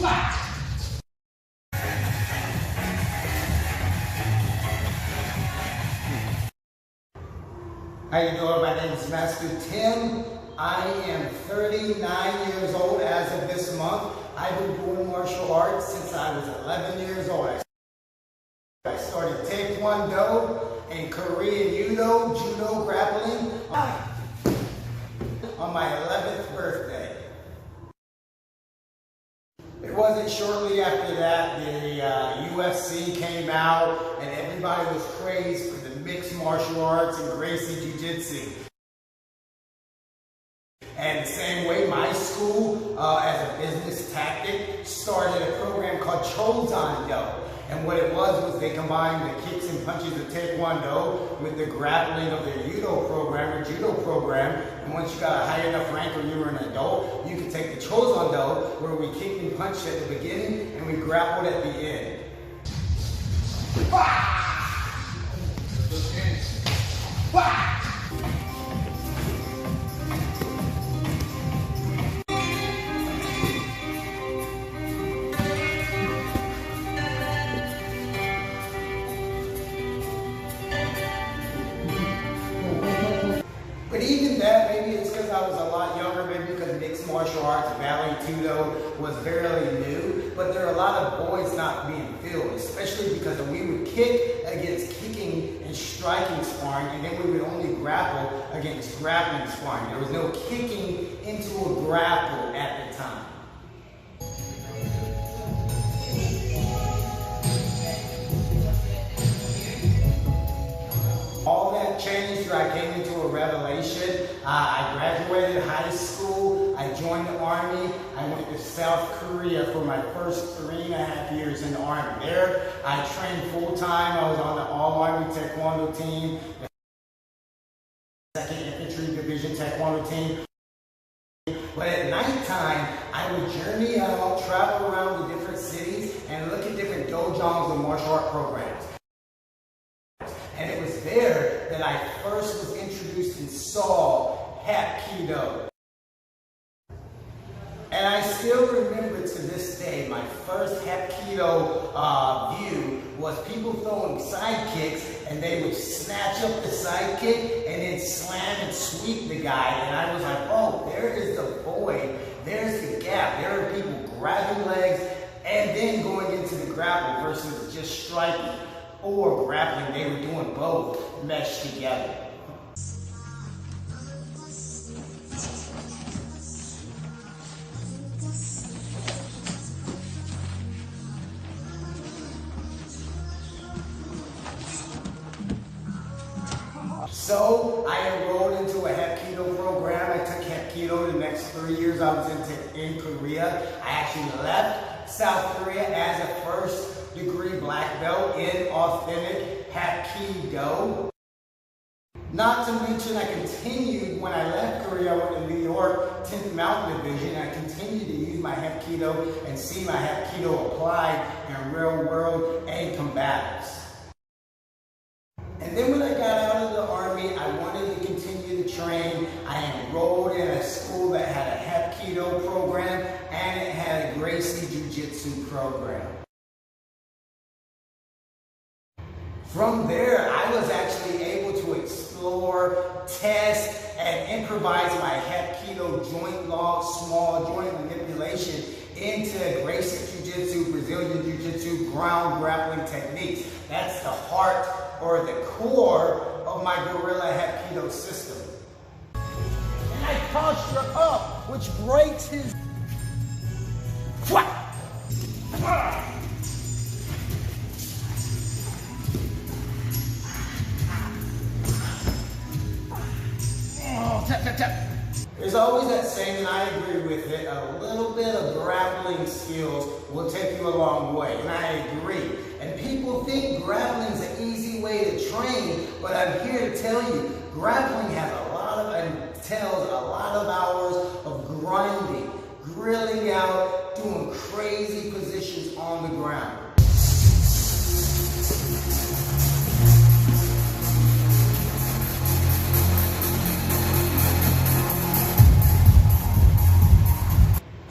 How you doing? My name is Master Tim. I am 39 years old as of this month. I've been doing martial arts since I was 11 years old. I started Taekwondo and Korean Judo grappling on my 11th birthday. It wasn't shortly after that the UFC came out and everybody was crazed for the mixed martial arts and Gracie JiuJitsu. And the same way, my school, as a business tactic, started a program called Taekwondo. And what it was they combined the kicks and punches of Taekwondo with the grappling of their judo program. And once you got a high enough rank or you were an adult, you could take the Taekwondo, where we kicked and punched at the beginning and we grappled at the end. But even that, maybe it's because I was a lot younger, maybe because mixed martial arts, Taekwondo was fairly new, but there are a lot of voids not being filled, especially because we would kick against kicking and striking sparring, and then we would only grapple against grappling sparring. There was no kicking into a grapple at the time. All that changed when I came into a revelation. I graduated high school, I joined the Army, I went to South Korea for my first 3.5 years in the Army. There, I trained full-time. I was on the All-Army Taekwondo team, the 2nd Infantry Division Taekwondo team. But at nighttime, I would journey out, travel around the different cities, and look at different dojons and martial art programs. And it was there that I first was introduced and saw Hapkido. And I still remember to this day, my first Hapkido view was people throwing side kicks, and they would snatch up the side kick and then slam and sweep the guy. And I was like, oh, there is the void, there's the gap. There are people grabbing legs and then going into the grapple versus just striking or grappling. They were doing both meshed together. So I enrolled into a Hapkido program. I took Hapkido the next 3 years I was in Korea. I actually left South Korea as a first-degree black belt in authentic Hapkido. Not to mention, I continued, when I left Korea, I went to New York, 10th Mountain Division. I continued to use my Hapkido and see my Hapkido applied in real world and combatives. And then when I got out of the Army, I wanted to continue to train. I enrolled in a school that had a Hapkido program and it had a Gracie JiuJitsu program. From there, I was actually able to explore, test, and improvise my Hapkido joint lock, small joint manipulation into Gracie JiuJitsu, Brazilian JiuJitsu, ground grappling techniques. That's the heart or the core of my Gorilla Hapkido system. And I posture up, which breaks his... Oh, tap, tap, tap. There's always that saying, and I agree with it, a little bit of grappling skills will take you a long way, and I agree. And people think grappling's an easy way to train, but I'm here to tell you, grappling has entails a lot of hours of grinding, grilling out, doing crazy positions on the ground.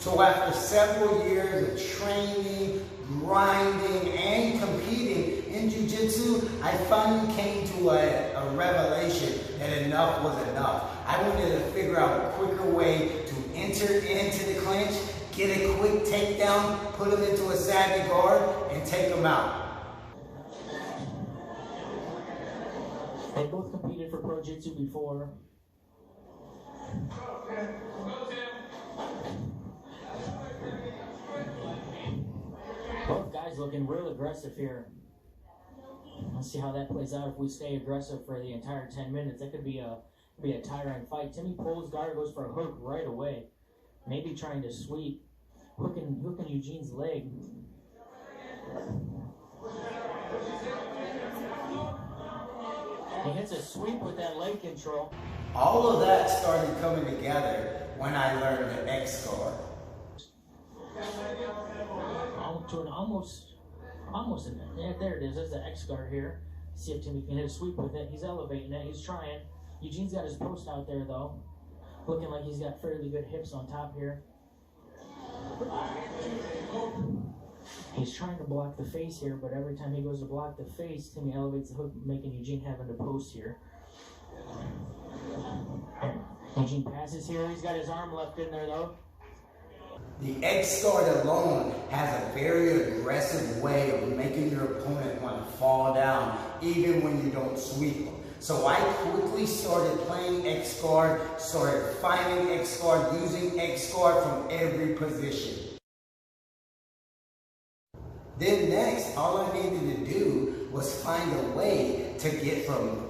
So after several years of training, grinding, and competing in jiu-jitsu, I finally came to a revelation that enough was enough. I wanted to figure out a quicker way to enter into the clinch, get a quick takedown, put them into a savage guard, and take them out. They both competed for Pro Jitsu before. Both guys looking real aggressive here. Let's see how that plays out if we stay aggressive for the entire 10 minutes. That could be a tiring fight. Timmy pulls guard, goes for a hook right away. Maybe trying to sweep. Hooking Eugene's leg. He hits a sweep with that leg control. All of that started coming together when I learned the XGuard. Yeah, there it is. There's the XGuard here. See if Timmy can hit a sweep with it. He's elevating it. He's trying. Eugene's got his post out there though. Looking like he's got fairly good hips on top here. He's trying to block the face here, but every time he goes to block the face, Timmy elevates the hook, making Eugene having to post here. Eugene passes here. He's got his arm left in there though. The XGuard alone has a very aggressive way of making your opponent want to fall down, even when you don't sweep them. So I quickly started playing XGuard, started finding XGuard, using XGuard from every position. Then next, all I needed to do was find a way to get from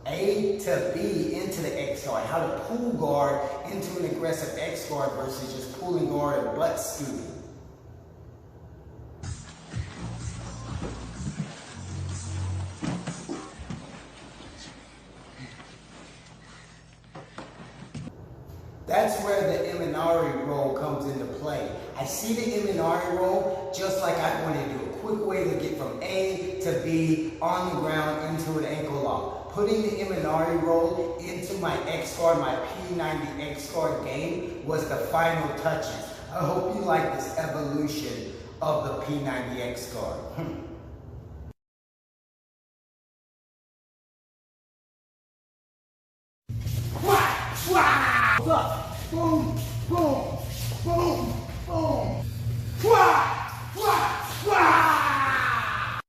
A to B into the XGuard, how to pull guard into an aggressive XGuard versus just pulling guard and butt scooting. That's where the Imanari roll comes into play. I see the Imanari roll just like I want to do a quick way to get from A to B on the ground into an ankle lock. Putting the Imanari roll into my XGuard, my P90X-Guard game was the final touches. I hope you like this evolution of the P90X-Guard. Up. Boom, boom, boom, boom. Wah, wah, wah.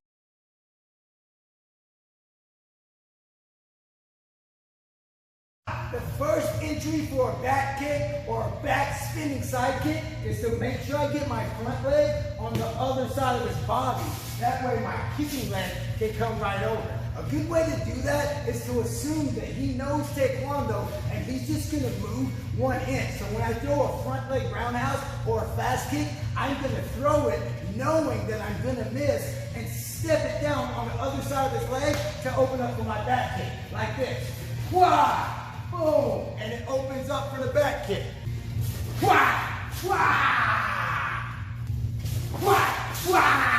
The first entry for a back kick or a back spinning side kick is to make sure I get my front leg on the other side of his body. That way my kicking leg can come right over. A good way to do that is to assume that he knows Taekwondo and he's just going to move 1 inch. So when I throw a front leg roundhouse or a fast kick, I'm going to throw it knowing that I'm going to miss and step it down on the other side of his leg to open up for my back kick, like this. Wah! Boom! And it opens up for the back kick. Wah! Wah! Wah! Wah!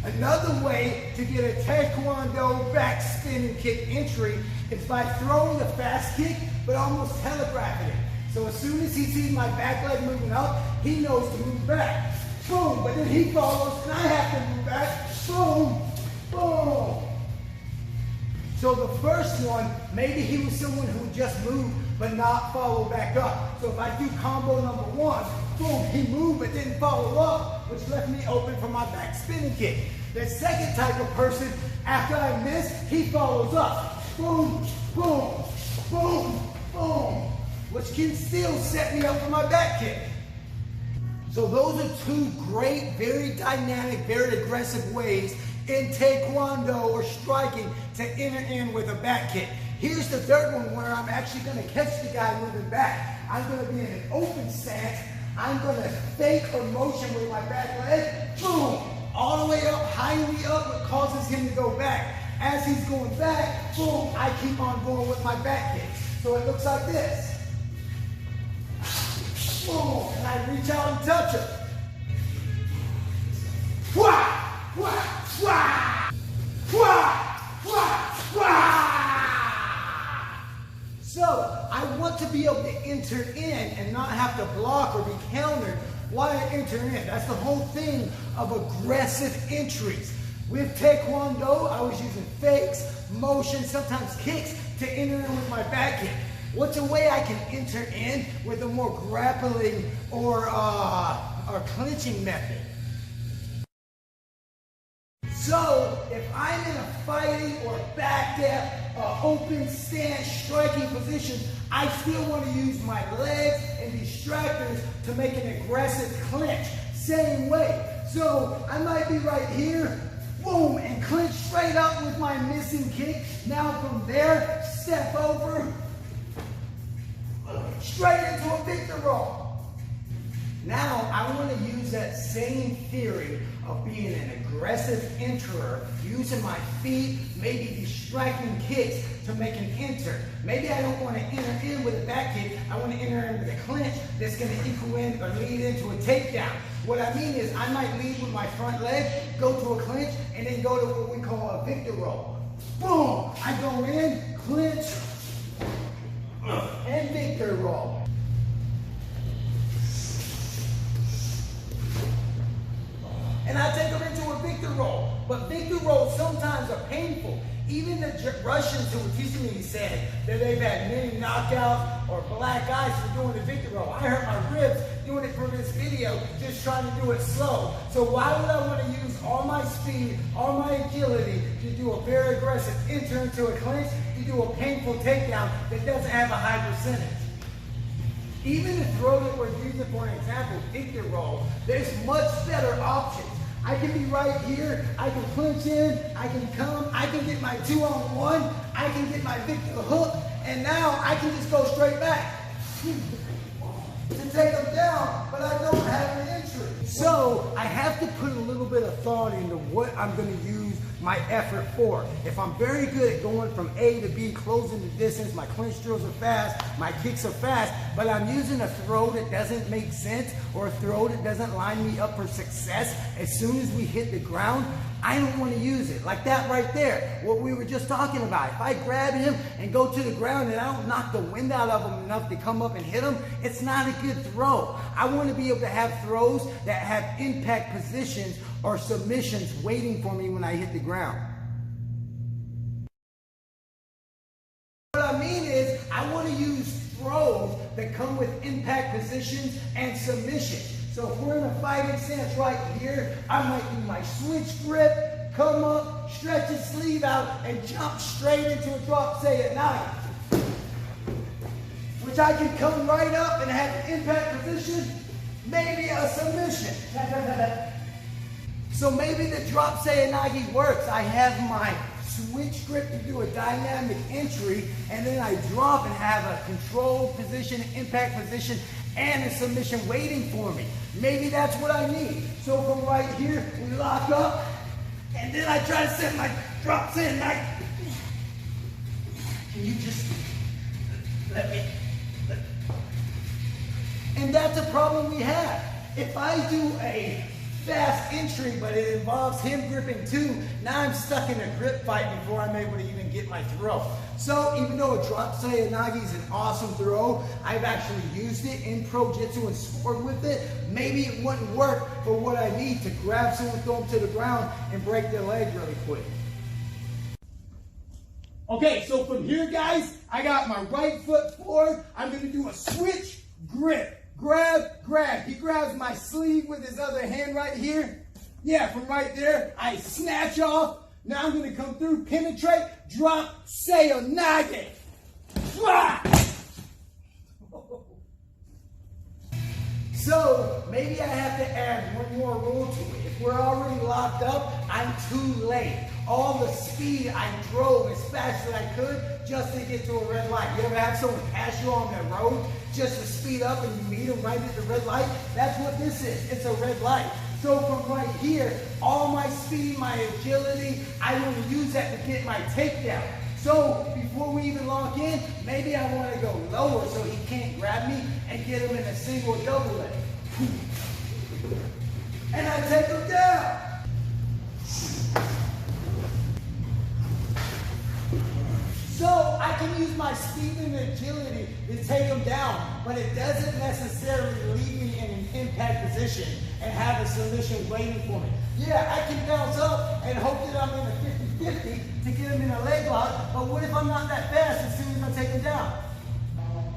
Another way to get a Taekwondo back spinning kick entry is by throwing a fast kick, but almost telegraphing it. So as soon as he sees my back leg moving up, he knows to move back. Boom, but then he follows and I have to move back. Boom, boom. So the first one, maybe he was someone who just moved but not follow back up. So if I do combo number 1, boom, he moved but didn't follow up, which left me open for my back spinning kick. The second type of person, after I miss, he follows up. Boom, boom, boom, boom, which can still set me up for my back kick. So those are 2 great, very dynamic, very aggressive ways in Taekwondo or striking to enter in with a back kick. Here's the third one where I'm actually going to catch the guy moving back. I'm going to be in an open stance. I'm going to fake a motion with my back leg. Boom! All the way up, highly up, what causes him to go back. As he's going back, boom, I keep on going with my back kick. So it looks like this. Boom, and I reach out and touch him. Wah! Wah! Wah! Wah! Wah! Wah! So I want to be able to enter in and not have to block or be countered while I enter in. That's the whole thing of aggressive entries. With Taekwondo, I was using fakes, motion, sometimes kicks to enter in with my back kick. What's a way I can enter in with a more grappling or clinching method? So, if I'm in a fighting or back dab, open stance, striking position, I still want to use my legs and distractors to make an aggressive clinch. Same way. So, I might be right here, boom, and clinch straight up with my missing kick. Now from there, step over, straight into a victor roll. Now, I want to use that same theory of being an aggressive enterer, using my feet, maybe distracting kicks to make an enter. Maybe I don't want to enter in with a back kick, I want to enter in with a clinch that's going to equal in or lead into a takedown. What I mean is, I might lead with my front leg, go to a clinch, and then go to what we call a victor roll. Boom! I go in, clinch, and victor roll. And I take them into a victor roll. But victor rolls sometimes are painful. Even the Russians who were teaching me said that they've had many knockouts or black eyes for doing the victor roll. I hurt my ribs doing it for this video, just trying to do it slow. So why would I want to use all my speed, all my agility to do a very aggressive enter into a clinch, to do a painful takedown that doesn't have a high percentage? Even the throw that we're using for an example, victor roll, there's much better options. I can be right here, I can clinch in, I can come, I can get my 2-on-1, I can get my victor hook, and now I can just go straight back to take them down, but I don't have an entry. So I have to put a little bit of thought into what I'm going to use my effort for. If I'm very good at going from A to B, closing the distance, my clinch drills are fast, my kicks are fast, but I'm using a throw that doesn't make sense or a throw that doesn't line me up for success as soon as we hit the ground, I don't want to use it. Like that right there, what we were just talking about. If I grab him and go to the ground and I don't knock the wind out of him enough to come up and hit him, it's not a good throw. I want to be able to have throws that have impact positions or submissions waiting for me when I hit the ground. What I mean is, I want to use throws that come with impact positions and submissions. So if we're in a fighting stance right here, I might do my switch grip, come up, stretch his sleeve out, and jump straight into a drop say at night. Which I can come right up and have an impact position, maybe a submission. So maybe the drop say nagi works. I have my switch grip to do a dynamic entry, and then I drop and have a control position, impact position, and a submission waiting for me. Maybe that's what I need. So from right here, we lock up, and then I try to set my drop say nagi. Can you just let me? And that's a problem we have. If I do a fast entry, but it involves him gripping too, now I'm stuck in a grip fight before I'm able to even get my throw. So even though a drop say nagi is an awesome throw, I've actually used it in pro jitsu and scored with it, maybe it wouldn't work for what I need to grab someone, throw them to the ground, and break their leg really quick. Okay, so from here, guys, I got my right foot forward. I'm going to do a switch grip. Grab, grab. He grabs my sleeve with his other hand right here. Yeah, from right there, I snatch off. Now I'm going to come through, penetrate, drop, say a nage. So maybe I have to add one more rule to it. If we're already locked up, I'm too late. All the speed I drove as fast as I could just to get to a red light. You ever have someone pass you on the road just to speed up and you meet them right at the red light? That's what this is. It's a red light. So from right here, all my speed, my agility, I want to use that to get my takedown. So before we even lock in, maybe I want to go lower so he can't grab me and get him in a single double leg. And I take him down. So I can use my speed and agility to take him down, but it doesn't necessarily leave me in an impact position and have a submission waiting for me. Yeah, I can bounce up and hope that I'm in a 50-50 to get him in a leg lock, but what if I'm not that fast as soon as I take him down?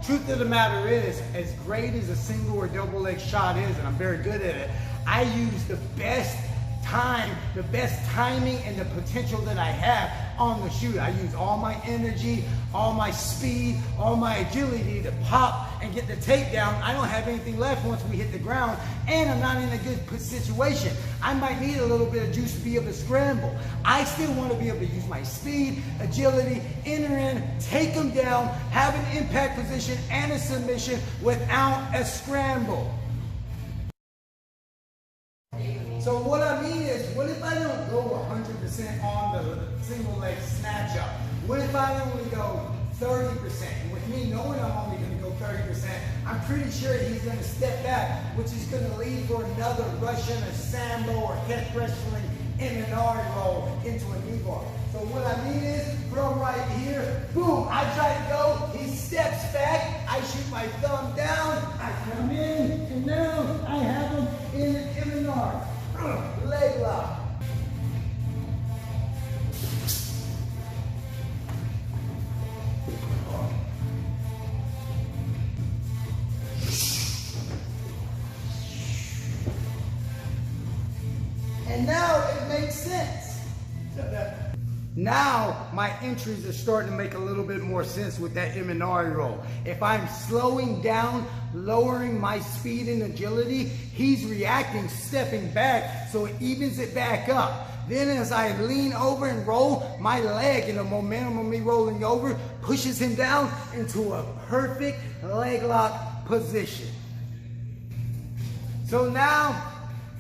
Truth of the matter is, as great as a single or double leg shot is, and I'm very good at it, I use the best time, the best timing and the potential that I have on the shoot. I use all my energy, all my speed, all my agility to pop and get the takedown. I don't have anything left once we hit the ground, and I'm not in a good situation. I might need a little bit of juice to be able to scramble. I still want to be able to use my speed, agility, enter in, take them down, have an impact position and a submission without a scramble. So what I mean is, what if I don't go 100% on the single leg snatch up? What if I only go 30%? With me knowing I'm only going to go 30%, I'm pretty sure he's going to step back, which is going to lead for another Russian or Sambo or catch wrestling Imanari roll into a knee bar. So what I mean is, from right here, boom, I try to go, he steps back, I shoot my thumb down, I come in, and now I have him in an Imanari. Leg lock. And now it makes sense. Now my entries are starting to make a little bit more sense with that Imanari roll. If I'm slowing down, lowering my speed and agility, he's reacting, stepping back, so it evens it back up. Then as I lean over and roll, my leg and the momentum of me rolling over pushes him down into a perfect leg lock position. So now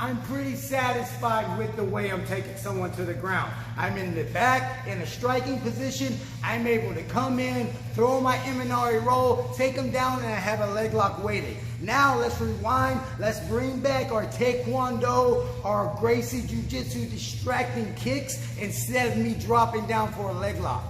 I'm pretty satisfied with the way I'm taking someone to the ground. I'm in the back, in a striking position. I'm able to come in, throw my Imanari roll, take them down, and I have a leg lock waiting. Now let's rewind. Let's bring back our Taekwondo, our Gracie JiuJitsu distracting kicks instead of me dropping down for a leg lock.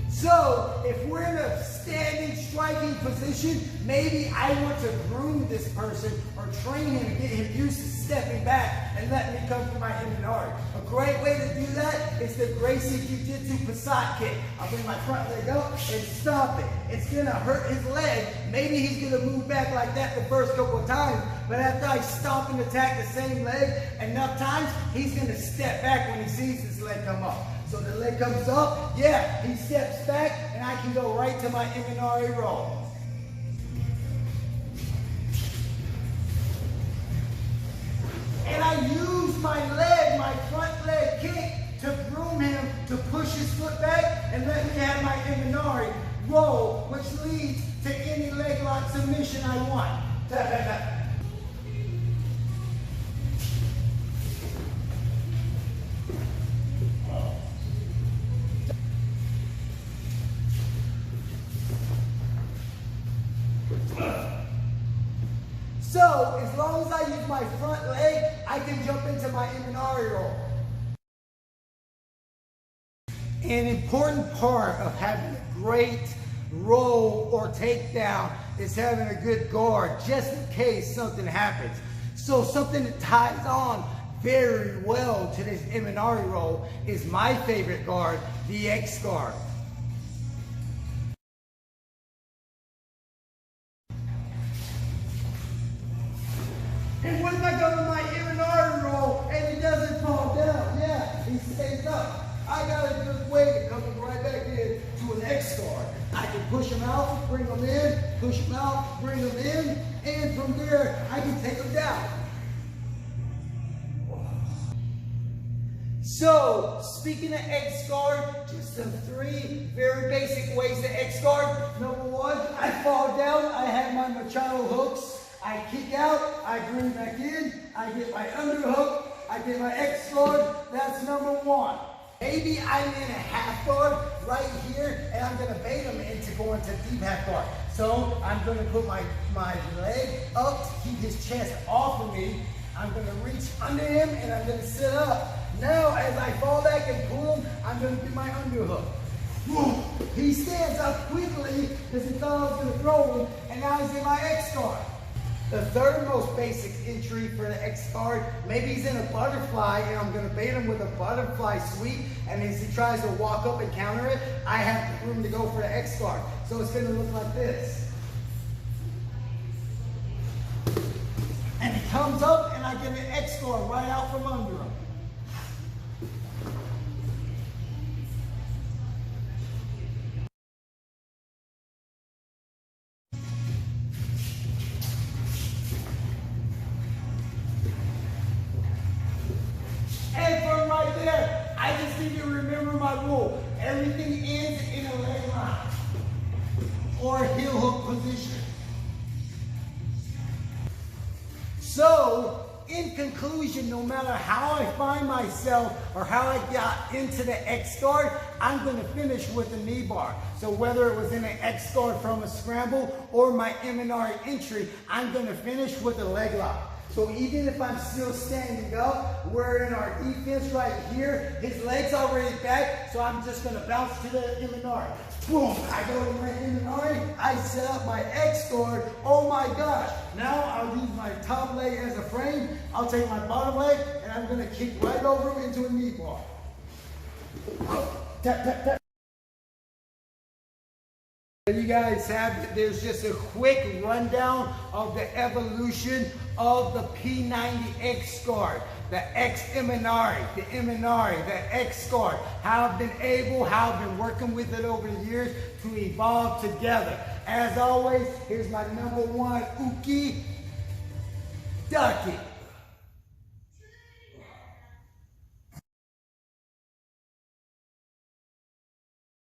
So, if we're in a standing striking position, maybe I want to groom this person or train him and get him used to stepping back and letting me come for my Imanari. A great way to do that is the Gracie JiuJitsu Passat kick. I'll bring my front leg up and stop it. It's gonna hurt his leg. Maybe he's gonna move back like that the first couple of times, but after I stop and attack the same leg enough times, he's gonna step back when he sees his leg come up. So the leg comes up, yeah, he steps back, and I can go right to my Imanari roll. And I use my leg, my front leg kick, to groom him, to push his foot back, and let me have my Imanari roll, which leads to any leg lock submission I want. So, as long as I use my front leg, I can jump into my Imanari roll. An important part of having a great roll or takedown is having a good guard, just in case something happens. So something that ties on very well to this Imanari roll is my favorite guard, the XGuard. And what if I go to my Imanari roll and he doesn't fall down? Yeah, he stays up. I got a good way to come right back in to an XGuard. I can push him out, bring him in, push him out, bring him in, and from there, I can take him down. So, speaking of XGuard, just some 3 very basic ways to XGuard. Number 1, I fall down, I have my Machado hooks. I kick out, I bring back in, I get my underhook, I get my XGuard. That's number 1. Maybe I'm in a half guard right here, and I'm going to bait him into going to deep half guard. So I'm going to put my leg up to keep his chest off of me. I'm going to reach under him, and I'm going to sit up. Now, as I fall back and pull him, I'm going to do my underhook. Boom. He stands up quickly because he thought I was going to throw him, and now he's in my X-guard. The third most basic entry for the X-guard, maybe he's in a butterfly, and I'm going to bait him with a butterfly sweep, and as he tries to walk up and counter it, I have room to go for the X-guard. So it's going to look like this. And he comes up, and I get an X-guard right out from under him. And from right there, I just need to remember my rule. Everything ends in a leg lock or heel hook position. So, in conclusion, no matter how I find myself or how I got into the X-guard, I'm going to finish with a knee bar. So whether it was in an X-guard from a scramble or my M&R entry, I'm going to finish with a leg lock. So even if I'm still standing up, we're in our defense right here. His leg's already back, so I'm just going to bounce to the M&R. Boom, I go to my M&R, I set up my X-guard. Oh my gosh. Now I'll use my top leg as a frame. I'll take my bottom leg, and I'm going to kick right over him into a knee bar. Tap, tap, tap. You guys have it. There's just a quick rundown of the evolution of the P90X-Guard, the X-M&R, the M&R, the X-Guard, how I've been able, how I've been working with it over the years to evolve together. As always, here's my #1 Uki, duck it.